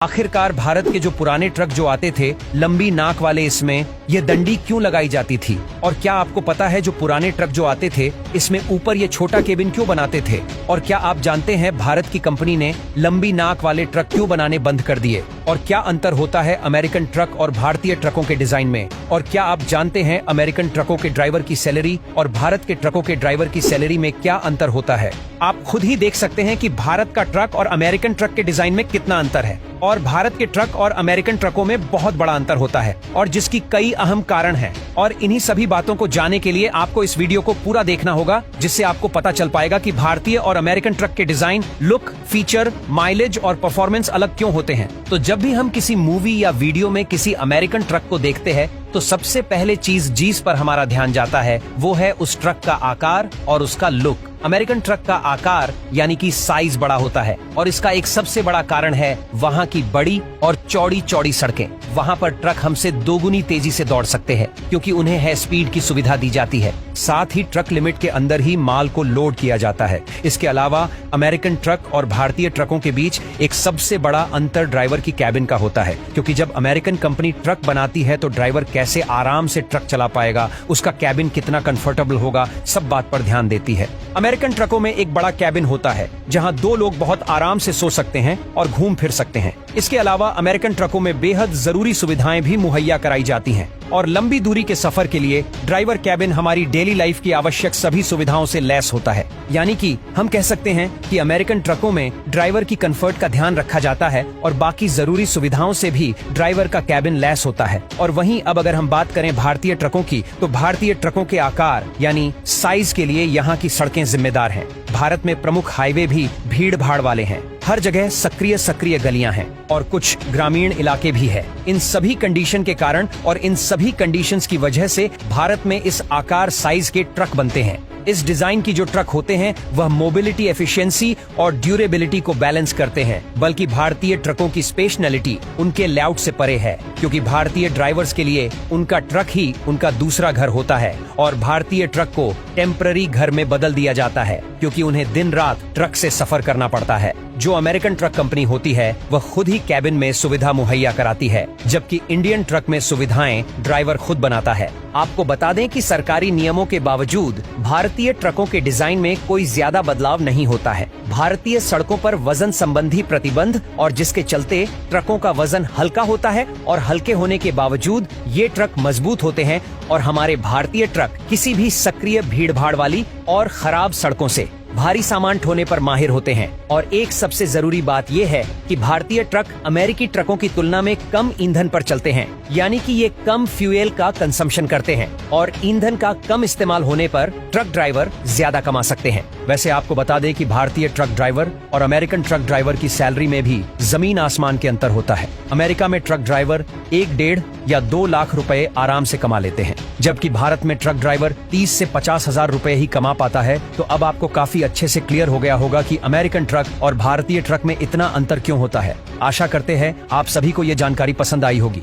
आखिरकार भारत के जो पुराने ट्रक जो आते थे लंबी नाक वाले, इसमें ये डंडी क्यों लगाई जाती थी? और क्या आपको पता है जो पुराने ट्रक जो आते थे इसमें ऊपर ये छोटा केबिन क्यों बनाते थे? और क्या आप जानते हैं भारत की कंपनी ने लंबी नाक वाले ट्रक क्यों बनाने बंद कर दिए? और क्या अंतर होता है अमेरिकन ट्रक और भारतीय ट्रकों के डिजाइन में? और क्या आप जानते हैं अमेरिकन ट्रकों के ड्राइवर की सैलरी और भारत के ट्रकों के ड्राइवर की सैलरी में क्या अंतर होता है? आप खुद ही देख सकते हैं कि भारत का ट्रक और अमेरिकन ट्रक के डिजाइन में कितना अंतर है। और भारत के ट्रक और अमेरिकन ट्रकों में बहुत बड़ा अंतर होता है और जिसकी कई अहम कारण हैं। और इन्हीं सभी बातों को जानने के लिए आपको इस वीडियो को पूरा देखना होगा, जिससे आपको पता चल पाएगा कि भारतीय और अमेरिकन ट्रक के डिजाइन, लुक, फीचर, माइलेज और परफॉर्मेंस अलग क्यों होते हैं। तो जब भी हम किसी मूवी या वीडियो में किसी अमेरिकन ट्रक को देखते हैं तो सबसे पहले चीज जिस पर हमारा ध्यान जाता है वो है उस ट्रक का आकार और उसका लुक। अमेरिकन ट्रक का आकार यानी कि साइज बड़ा होता है और इसका एक सबसे बड़ा कारण है वहाँ की बड़ी और चौड़ी चौड़ी सड़कें। वहाँ पर ट्रक हमसे दोगुनी तेजी से दौड़ सकते हैं क्योंकि उन्हें है स्पीड की सुविधा दी जाती है। साथ ही ट्रक लिमिट के अंदर ही माल को लोड किया जाता है। इसके अलावा अमेरिकन ट्रक और भारतीय ट्रकों के बीच एक सबसे बड़ा अंतर ड्राइवर की कैबिन का होता है, क्योंकि जब अमेरिकन कंपनी ट्रक बनाती है तो ड्राइवर कैसे आराम से ट्रक चला पाएगा, उसका कैबिन कितना कंफर्टेबल होगा, सब बात पर ध्यान देती है। अमेरिकन ट्रकों में एक बड़ा कैबिन होता है जहां दो लोग बहुत आराम से सो सकते हैं और घूम फिर सकते हैं। इसके अलावा अमेरिकन ट्रकों में बेहद जरूरी सुविधाएं भी मुहैया कराई जाती हैं और लंबी दूरी के सफर के लिए ड्राइवर कैबिन हमारी डेली लाइफ की आवश्यक सभी सुविधाओं से लैस होता है। यानी कि हम कह सकते हैं कि अमेरिकन ट्रकों में ड्राइवर की कंफर्ट का ध्यान रखा जाता है और बाकी जरूरी सुविधाओं से भी ड्राइवर का कैबिन लैस होता है। और वहीं अब अगर हम बात करें भारतीय ट्रकों की, तो भारतीय ट्रकों के आकार यानी साइज के लिए यहाँ की सड़कें जिम्मेदार हैं। भारत में प्रमुख हाईवे भी भीड़ भाड़ वाले हैं। हर जगह सक्रिय गलियां हैं और कुछ ग्रामीण इलाके भी है। इन सभी कंडीशन के कारण और इन सभी कंडीशंस की वजह से भारत में इस आकार साइज के ट्रक बनते हैं। इस डिजाइन की जो ट्रक होते हैं वह मोबिलिटी एफिशिएंसी और ड्यूरेबिलिटी को बैलेंस करते हैं, बल्कि भारतीय ट्रकों की स्पेशनैलिटी उनके लेआउट से परे है, क्योंकि भारतीय ड्राइवर्स के लिए उनका ट्रक ही उनका दूसरा घर होता है और भारतीय ट्रक को टेम्पररी घर में बदल दिया जाता है क्योंकि उन्हें दिन रात ट्रक से सफर करना पड़ता है। जो अमेरिकन ट्रक कंपनी होती है वह खुद ही कैबिन में सुविधा मुहैया कराती है, जबकि इंडियन ट्रक में सुविधाएं ड्राइवर खुद बनाता है। आपको बता दें कि सरकारी नियमों के बावजूद भारतीय ट्रकों के डिजाइन में कोई ज्यादा बदलाव नहीं होता है। भारतीय सड़कों पर वजन संबंधी प्रतिबंध और जिसके चलते ट्रकों का वजन हल्का होता है और हल्के होने के बावजूद ये ट्रक मजबूत होते हैं और हमारे भारतीय ट्रक किसी भी सक्रिय भीड़ भाड़ वाली और खराब सड़कों से भारी सामान ढोने पर माहिर होते हैं। और एक सबसे जरूरी बात यह है कि भारतीय ट्रक अमेरिकी ट्रकों की तुलना में कम ईंधन पर चलते हैं, यानी कि ये कम फ्यूल का कंजम्पशन करते हैं और ईंधन का कम इस्तेमाल होने पर ट्रक ड्राइवर ज्यादा कमा सकते हैं। वैसे आपको बता दें कि भारतीय ट्रक ड्राइवर और अमेरिकन ट्रक ड्राइवर की सैलरी में भी जमीन आसमान के अंतर होता है। अमेरिका में ट्रक ड्राइवर 1-1.5 या 2 लाख रुपए आराम से कमा लेते हैं, जबकि भारत में ट्रक ड्राइवर 30 से 50 हजार रुपए ही कमा पाता है। तो अब आपको काफी अच्छे से क्लियर हो गया होगा कि अमेरिकन ट्रक और भारतीय ट्रक में इतना अंतर क्यों होता है। आशा करते हैं आप सभी को ये जानकारी पसंद आई होगी।